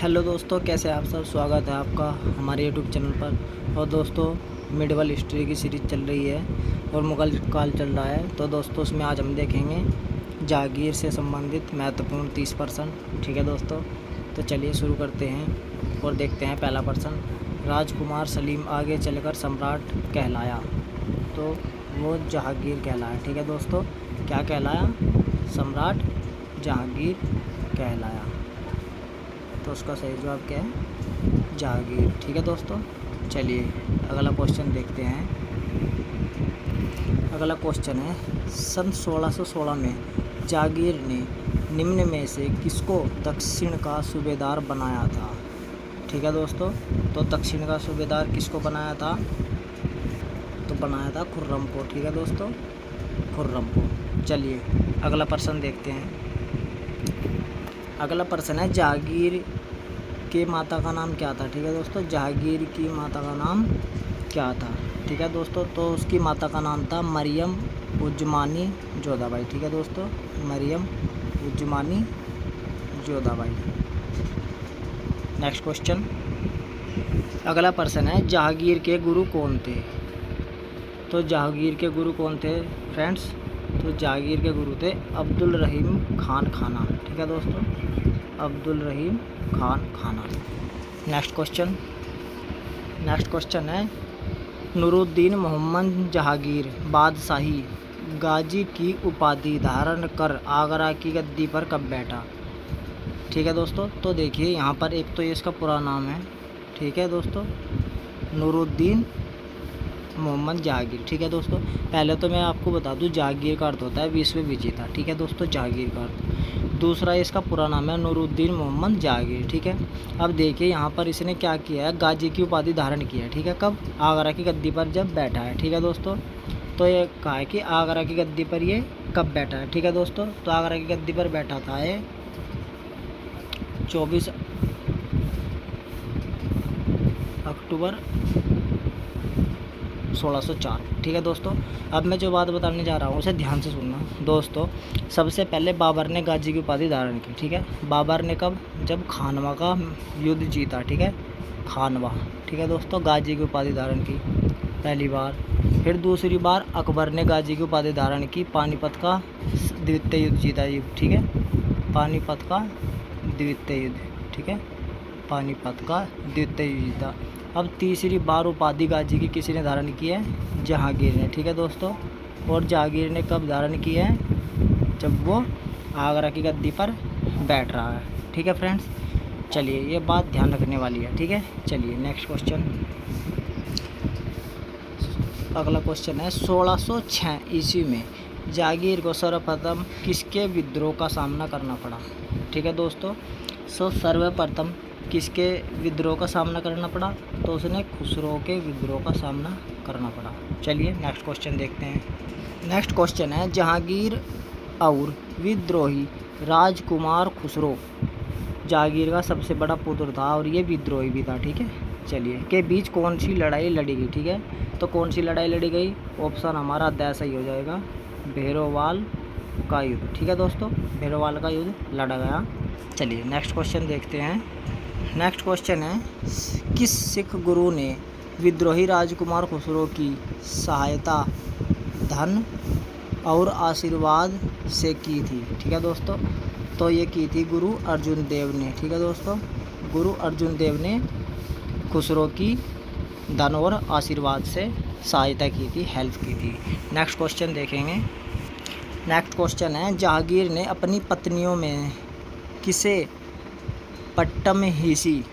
Hello दोस्तों, कैसे आप सब। स्वागत है आपका हमारे यूट्यूब चैनल पर। और दोस्तों, मिडिवल हिस्ट्री की सीरीज़ चल रही है और मुग़ल काल चल रहा है। तो दोस्तों, उसमें आज हम देखेंगे जहांगीर से संबंधित महत्वपूर्ण 30 प्रश्न। ठीक है दोस्तों, तो चलिए शुरू करते हैं और देखते हैं पहला प्रश्न। राजकुमार सलीम आगे चलकर सम्राट कहलाया, तो वो जहांगीर कहलाया। ठीक है दोस्तों, क्या कहलाया? सम्राट जहांगीर कहलाया। तो उसका सही जवाब क्या है? जहांगीर। ठीक है दोस्तों, चलिए अगला क्वेश्चन देखते हैं। अगला क्वेश्चन है, सन 1616 में जहांगीर ने निम्न में से किसको दक्षिण का सूबेदार बनाया था? ठीक है दोस्तों, तो दक्षिण का सूबेदार किसको बनाया था? तो बनाया था खुर्रम को। ठीक है दोस्तों, खुर्रम को। चलिए अगला प्रश्न देखते हैं। अगला प्रश्न है, जहांगीर के माता का नाम क्या था? ठीक है दोस्तों, जहांगीर की माता का नाम क्या था? ठीक है दोस्तों, तो उसकी माता का नाम था मरियम उज़्ज़मानी जोधाबाई। ठीक है दोस्तों, मरियम उज़्ज़मानी जोधाबाई। Next question. अगला प्रश्न है, जहांगीर के गुरु कौन थे? तो जहांगीर के गुरु कौन थे फ्रेंड्स? तो जहांगीर के गुरु थे अब्दुल रहीम खान खाना। ठीक है दोस्तों, अब्दुल रहीम खान खाना। नेक्स्ट क्वेश्चन है, नूरुद्दीन मोहम्मद जहांगीर बादशाही गाजी की उपाधि धारण कर आगरा की गद्दी पर कब बैठा? ठीक है दोस्तों, तो देखिए यहाँ पर एक तो ये इसका पूरा नाम है। ठीक है दोस्तों, नूरुद्दीन मोहम्मद जहांगीर। ठीक है दोस्तों, पहले तो मैं आपको बता दूं जहांगीर का अर्थ होता है विश्व विजेता। ठीक है दोस्तों, जहांगीर का अर्थ। दूसरा इसका पूरा नाम है नूरुद्दीन मोहम्मद जहांगीर। ठीक है, अब देखिए यहाँ पर इसने क्या किया है, गाजी की उपाधि धारण किया है। ठीक है, कब? आगरा की गद्दी पर जब बैठा है। ठीक है दोस्तों, तो ये कहा है कि आगरा की गद्दी पर ये कब बैठा है। ठीक है दोस्तों, तो आगरा की गद्दी पर बैठा था ये 24 अक्टूबर 1604। ठीक है दोस्तों, अब मैं जो बात बताने जा रहा हूँ उसे ध्यान से सुनना दोस्तों। सबसे पहले बाबर ने गाजी की उपाधि धारण की। ठीक है, बाबर ने कब? जब खानवा का युद्ध जीता। ठीक है, खानवा। ठीक है दोस्तों, गाजी की उपाधि धारण की पहली बार। फिर दूसरी बार अकबर ने गाजी की उपाधि धारण की, पानीपत का द्वितीय युद्ध जीता। ठीक है, पानीपत का द्वितीय युद्ध। ठीक है, पानीपत का द्वितीय युद्ध जीता। अब तीसरी बार उपाधि गाजी की किसी ने धारण की है? जहांगीर ने। ठीक है दोस्तों, और जहांगीर ने कब धारण की है? जब वो आगरा की गद्दी पर बैठ रहा है। ठीक है फ्रेंड्स, चलिए ये बात ध्यान रखने वाली है। ठीक है, चलिए नेक्स्ट क्वेश्चन। अगला क्वेश्चन है, 1606 ईस्वी में जहांगीर को सर्वप्रथम किसके विद्रोह का सामना करना पड़ा? ठीक है दोस्तों, सर्वप्रथम किसके विद्रोह का सामना करना पड़ा? तो उसने खुसरो के विद्रोह का सामना करना पड़ा। चलिए नेक्स्ट क्वेश्चन देखते हैं। नेक्स्ट क्वेश्चन है, जहांगीर और विद्रोही राजकुमार खुसरो जहांगीर का सबसे बड़ा पुत्र था और ये विद्रोही भी था। ठीक है, चलिए के बीच कौन सी लड़ाई लड़ी गई? ठीक है, तो कौन सी लड़ाई लड़ी गई? ऑप्शन हमारा अध्याय सही हो जाएगा, भैरोवाल का युद्ध। ठीक है दोस्तों, भैरोवाल का युद्ध लड़ा गया। चलिए नेक्स्ट क्वेश्चन देखते हैं। नेक्स्ट क्वेश्चन है, किस सिख गुरु ने विद्रोही राजकुमार खुसरो की सहायता धन और आशीर्वाद से की थी? ठीक है दोस्तों, तो ये की थी गुरु अर्जुन देव ने। ठीक है दोस्तों, गुरु अर्जुन देव ने खुसरो की धन और आशीर्वाद से सहायता की थी, हेल्प की थी। नेक्स्ट क्वेश्चन देखेंगे। नेक्स्ट क्वेश्चन है, जहांगीर ने अपनी पत्नियों में किसे पट्टमहिषी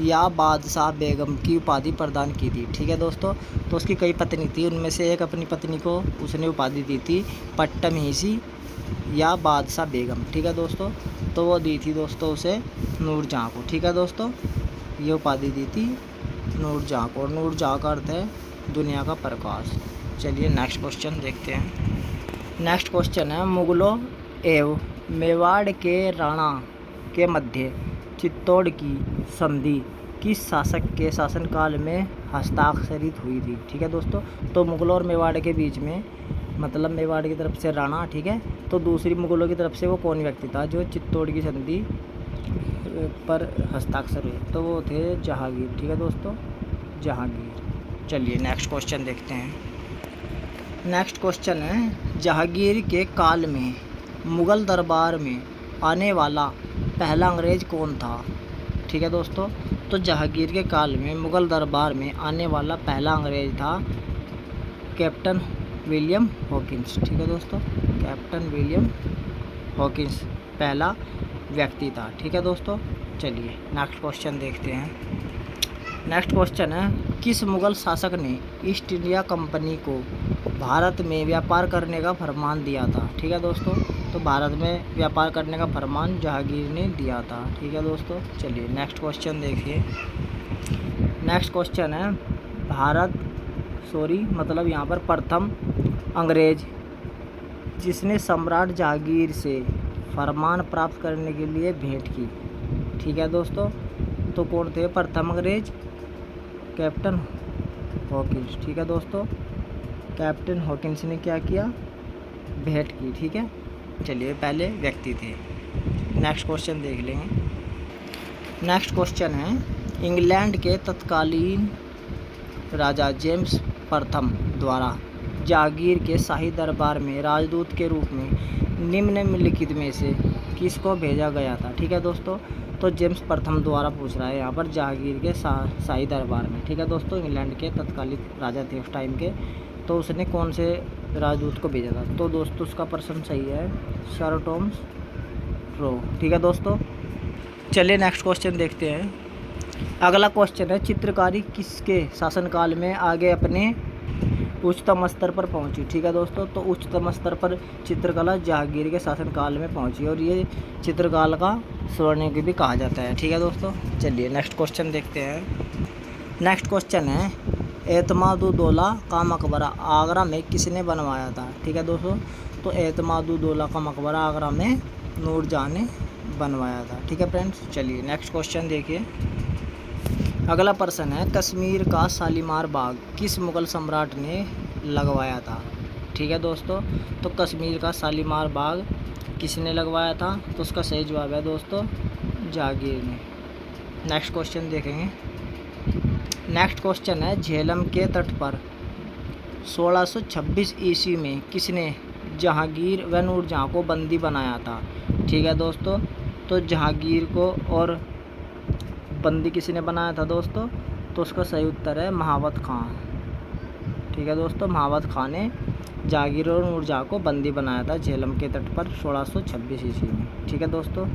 या बादशाह बेगम की उपाधि प्रदान की थी? ठीक है दोस्तों, तो उसकी कई पत्नी थी, उनमें से एक अपनी पत्नी को उसने उपाधि दी थी पट्टमहिषी या बादशाह बेगम। ठीक है दोस्तों, तो वो दी थी दोस्तों उसे नूरजहाँ को। ठीक है दोस्तों, ये उपाधि दी थी नूरजहाँ को, और नूरजहाँ का अर्थ है दुनिया का प्रकाश। चलिए नेक्स्ट क्वेश्चन देखते हैं। नेक्स्ट क्वेश्चन है, मुगलों एवं मेवाड़ के राणा के मध्य चित्तौड़ की संधि किस शासक के शासनकाल में हस्ताक्षरित हुई थी? ठीक है दोस्तों, तो मुगलों और मेवाड़ के बीच में, मतलब मेवाड़ की तरफ से राणा, ठीक है, तो दूसरी मुगलों की तरफ से वो कौन व्यक्ति था जो चित्तौड़ की संधि पर हस्ताक्षर हुए, तो वो थे जहांगीर। ठीक है दोस्तों, जहांगीर। चलिए नेक्स्ट क्वेश्चन देखते हैं। नेक्स्ट क्वेश्चन है, जहांगीर के काल में मुग़ल दरबार में आने वाला पहला अंग्रेज़ कौन था? ठीक है दोस्तों, तो जहांगीर के काल में मुग़ल दरबार में आने वाला पहला अंग्रेज़ था कैप्टन विलियम हॉकिंस। ठीक है दोस्तों, कैप्टन विलियम हॉकिंस पहला व्यक्ति था। ठीक है दोस्तों, चलिए नेक्स्ट क्वेश्चन देखते हैं। नेक्स्ट क्वेश्चन है, किस मुग़ल शासक ने ईस्ट इंडिया कंपनी को भारत में व्यापार करने का फरमान दिया था? ठीक है दोस्तों, तो भारत में व्यापार करने का फरमान जहांगीर ने दिया था। ठीक है दोस्तों, चलिए नेक्स्ट क्वेश्चन देखिए। नेक्स्ट क्वेश्चन है, मतलब यहाँ पर प्रथम अंग्रेज जिसने सम्राट जहांगीर से फरमान प्राप्त करने के लिए भेंट की। ठीक है दोस्तों, तो कौन थे प्रथम अंग्रेज? Captain Hawkins. ठीक है दोस्तों, कैप्टन हॉकिंस ने क्या किया? भेंट की। ठीक है, चलिए पहले व्यक्ति थे। नेक्स्ट क्वेश्चन देख लेंगे। नेक्स्ट क्वेश्चन है, इंग्लैंड के तत्कालीन राजा जेम्स प्रथम द्वारा जहांगीर के शाही दरबार में राजदूत के रूप में निम्नलिखित में से किसको भेजा गया था? ठीक है दोस्तों, तो जेम्स प्रथम द्वारा पूछ रहा है यहाँ पर जहांगीर के शाही दरबार में। ठीक है दोस्तों, इंग्लैंड के तत्कालीन राजा थे उस टाइम के, तो उसने कौन से राजदूत को भेजा था? तो दोस्तों उसका प्रश्न सही है सर टॉमस रो। ठीक है दोस्तों, चलिए नेक्स्ट क्वेश्चन देखते हैं। अगला क्वेश्चन है, चित्रकारी किसके शासनकाल में आगे अपने उच्चतम स्तर पर पहुंची? ठीक है दोस्तों, तो उच्चतम स्तर पर चित्रकला जहांगीर के शासनकाल में पहुंची और ये चित्रकाल का स्वर्णिम भी कहा जाता है। ठीक है दोस्तों, चलिए नेक्स्ट क्वेश्चन देखते हैं। नेक्स्ट क्वेश्चन है, एतमादुद्दौला का मकबरा आगरा में किसने बनवाया था? ठीक है दोस्तों, तो एतमादुद्दौला का मकबरा आगरा में नूरजहाँ ने बनवाया था। ठीक है फ्रेंड्स, चलिए नेक्स्ट क्वेश्चन देखिए। अगला प्रश्न है, कश्मीर का शालीमार बाग किस मुग़ल सम्राट ने लगवाया था? ठीक है दोस्तों, तो कश्मीर का शालीमार बाग किसने लगवाया था? तो उसका सही जवाब है दोस्तों जहांगीर ने। नेक्स्ट क्वेश्चन देखेंगे। नेक्स्ट क्वेश्चन है, झेलम के तट पर 1626 ईस्वी में किसने जहांगीर व नूरजहाँ को बंदी बनाया था? ठीक है दोस्तों, तो जहांगीर को और बंदी किसने बनाया था दोस्तों? तो उसका सही उत्तर है महावत खां। ठीक है दोस्तों, महावत खां ने जहांगीर और नूरजहाँ को बंदी बनाया था झेलम के तट पर 1626 ईस्वी में। ठीक है दोस्तों,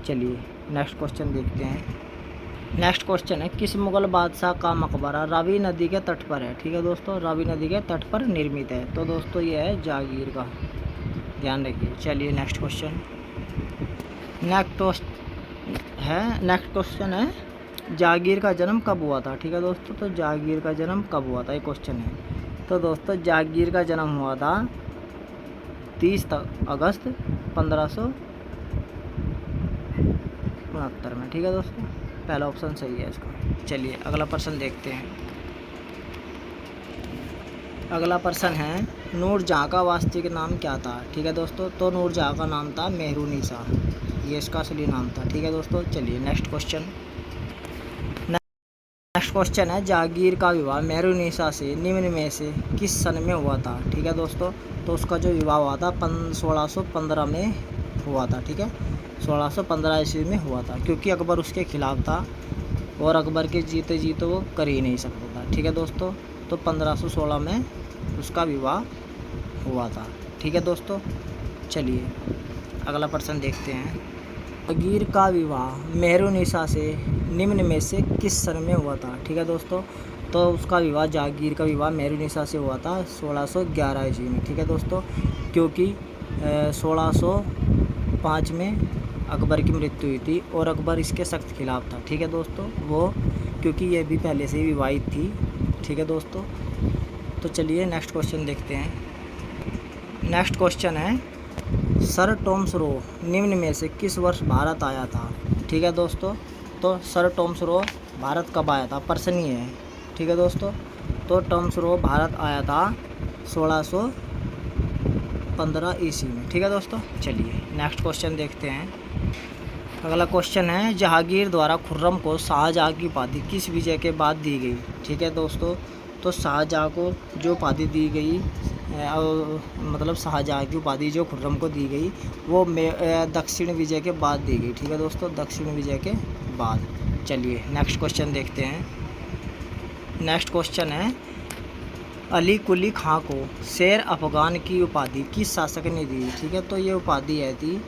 चलिए नेक्स्ट क्वेश्चन देखते हैं। नेक्स्ट क्वेश्चन है, किस मुग़ल बादशाह का मकबरा रावी नदी के तट पर है? ठीक है दोस्तों, रावी नदी के तट पर निर्मित है। तो दोस्तों ये है जहांगीर का, ध्यान रखिए। चलिए नेक्स्ट क्वेश्चन। नेक्स्ट क्वेश्चन है, जहांगीर का जन्म कब हुआ था? ठीक है दोस्तों, तो जहांगीर का जन्म कब हुआ था ये क्वेश्चन है। तो दोस्तों जहांगीर का जन्म हुआ था 30 अगस्त 1569 में। ठीक है दोस्तों, पहला ऑप्शन सही है इसका। चलिए अगला प्रश्न देखते हैं। अगला प्रश्न है, नूरजहाँ का वास्तविक नाम क्या था? ठीक है दोस्तों, तो नूरजहाँ का नाम था मेहरुन्निसा, ये इसका असली नाम था। ठीक है दोस्तों, चलिए नेक्स्ट क्वेश्चन। नेक्स्ट क्वेश्चन है, जहांगीर का विवाह मेहरुन्निसा से निम्न में से किस सन में हुआ था? ठीक है दोस्तों, तो उसका जो विवाह हुआ था 1615 में हुआ था। ठीक है, 1615 ईस्वी में हुआ था, क्योंकि अकबर उसके खिलाफ था और अकबर के जीते जी तो वो कर ही नहीं सकता था। ठीक है दोस्तों, तो 1516 में उसका विवाह हुआ था। ठीक है दोस्तों, चलिए अगला प्रश्न देखते हैं। जहांगीर का विवाह मेहरुन्निसा से निम्न में से किस सन में हुआ था? ठीक है दोस्तों, तो उसका विवाह जहांगीर का विवाह मेहरुन्निसा से हुआ था 1611 ईस्वी में। ठीक है दोस्तों, क्योंकि 1605 में अकबर की मृत्यु हुई थी और अकबर इसके सख्त खिलाफ था। ठीक है दोस्तों, वो क्योंकि ये भी पहले से ही विवाहित थी। ठीक है दोस्तों, तो चलिए नेक्स्ट क्वेश्चन देखते हैं। नेक्स्ट क्वेश्चन है, सर टॉमस रो निम्न में से किस वर्ष भारत आया था? ठीक है दोस्तों, तो सर टॉमस रो भारत कब आया था? प्रश्न ही है। ठीक है दोस्तों, तो टॉमस रो भारत आया था 1615 ईस्वी में। ठीक है दोस्तों, चलिए नेक्स्ट क्वेश्चन देखते हैं। अगला क्वेश्चन है, जहांगीर द्वारा खुर्रम को शाहजहाँ की उपाधि किस विजय के बाद दी गई। ठीक है दोस्तों, तो शाहजहाँ को जो उपाधि दी गई मतलब शाहजहाँ की उपाधि जो खुर्रम को दी गई वो दक्षिण विजय के बाद दी गई। ठीक है दोस्तों, दक्षिण विजय के बाद। चलिए नेक्स्ट क्वेश्चन देखते हैं। नेक्स्ट क्वेश्चन है, अली कुली खां को शेर अफगान की उपाधि किस शासक ने दी। ठीक है, तो ये उपाधि है थी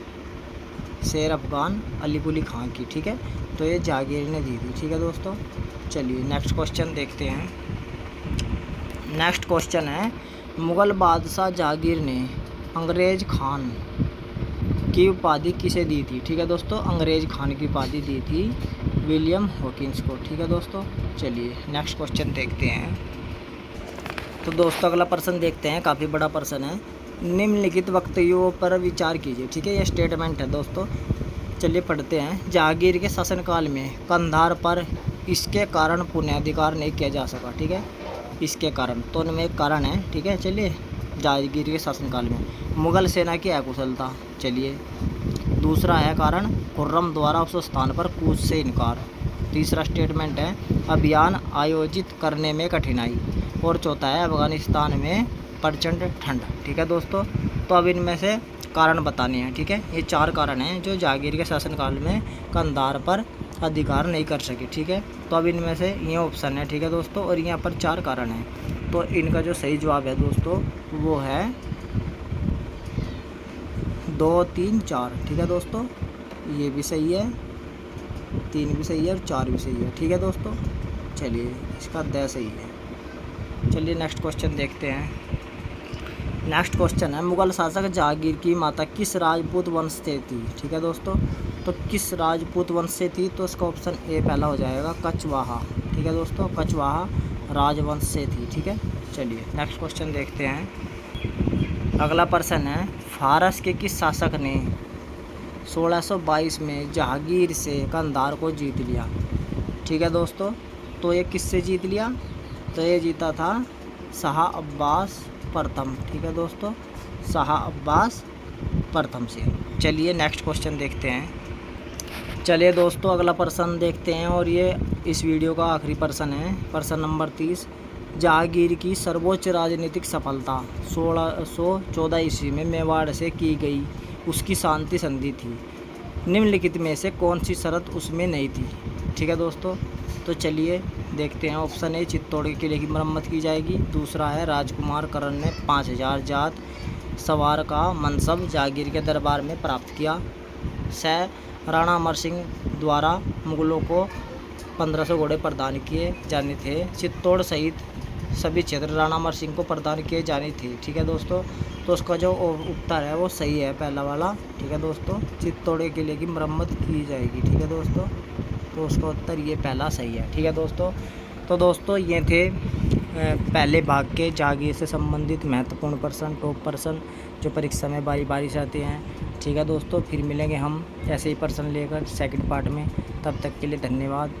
शेर अफगान अली कुली खां की। ठीक है, तो ये जहांगीर ने दी थी। ठीक है दोस्तों, चलिए नेक्स्ट क्वेश्चन देखते हैं। नेक्स्ट क्वेश्चन है, मुग़ल बादशाह जहांगीर ने अंग्रेज़ खान की उपाधि किसे दी थी। ठीक है दोस्तों, अंग्रेज़ खान की उपाधि दी थी विलियम हॉकिंस को। ठीक है दोस्तों, चलिए नेक्स्ट क्वेश्चन देखते हैं। तो दोस्तों अगला प्रश्न देखते हैं, काफ़ी बड़ा प्रश्न है। निम्नलिखित वक्तव्यों पर विचार कीजिए। ठीक है, ये स्टेटमेंट है दोस्तों। चलिए पढ़ते हैं। जहांगीर के शासनकाल में कंधार पर इसके कारण पुनर्धिकार नहीं किया जा सका। ठीक है, इसके कारण, तो उनमें एक कारण है। ठीक है, चलिए जहांगीर के शासनकाल में मुग़ल सेना की अकुशलता। चलिए दूसरा है कारण खुर्रम द्वारा उस स्थान पर कूच से इनकार। तीसरा स्टेटमेंट है अभियान आयोजित करने में कठिनाई। और चौथा है अफ़गानिस्तान में प्रचंड ठंड। ठीक है दोस्तों, तो अब इनमें से कारण बताने हैं। ठीक है, ये 4 कारण हैं जो जहांगीर के शासनकाल में कंधार पर अधिकार नहीं कर सके। ठीक है, तो अब इनमें से ये ऑप्शन है। ठीक है दोस्तों, और यहाँ पर 4 कारण हैं, तो इनका जो सही जवाब है दोस्तों वो है 2, 3, 4। ठीक है दोस्तों, ये भी सही है, 3 भी सही है और 4 भी सही है। ठीक है दोस्तों, चलिए इसका द सही है। चलिए नेक्स्ट क्वेश्चन देखते हैं। नेक्स्ट क्वेश्चन है, मुग़ल शासक जहांगीर की माता किस राजपूत वंश से थी। ठीक है दोस्तों, तो किस राजपूत वंश से थी, तो इसका ऑप्शन ए पहला हो जाएगा कछवाहा। ठीक है दोस्तों, कछवाहा राजवंश से थी। ठीक है, चलिए नेक्स्ट क्वेश्चन देखते हैं। अगला प्रश्न है, फारस के किस शासक ने 1622 में जहांगीर से कंधार को जीत लिया। ठीक है दोस्तों, तो ये किससे जीत लिया, तो ये जीता था शाह अब्बास प्रथम। ठीक है दोस्तों, शाह अब्बास प्रथम से। चलिए नेक्स्ट क्वेश्चन देखते हैं। चलिए दोस्तों अगला प्रश्न देखते हैं, और ये इस वीडियो का आखिरी प्रश्न है, प्रश्न नंबर 30। जहांगीर की सर्वोच्च राजनीतिक सफलता 1614 ईस्वी में मेवाड़ से की गई उसकी शांति संधि थी। निम्नलिखित में से कौन सी शर्त उसमें नहीं थी। ठीक है दोस्तों, तो चलिए देखते हैं। ऑप्शन ए चित्तौड़ के किले की मरम्मत की जाएगी। दूसरा है राजकुमार करण ने 5000 जात सवार का मनसब जहांगीर के दरबार में प्राप्त किया। राणा अमर सिंह द्वारा मुग़लों को 1500 घोड़े प्रदान किए जाने थे। चित्तौड़ सहित सभी क्षेत्र राणा अमर सिंह को प्रदान किए जाने थे। ठीक है दोस्तों, तो उसका जो उत्तर है वो सही है, पहला वाला। ठीक है दोस्तों, चित्तौड़ के किले की मरम्मत की जाएगी। ठीक है दोस्तों, तो उसका उत्तर ये पहला सही है। ठीक है दोस्तों, तो दोस्तों ये थे पहले भाग के जहांगीर से संबंधित महत्वपूर्ण प्रश्न, टॉप प्रश्न जो परीक्षा में बारी बारी से आते हैं। ठीक है दोस्तों, फिर मिलेंगे हम ऐसे ही प्रश्न लेकर सेकंड पार्ट में। तब तक के लिए धन्यवाद।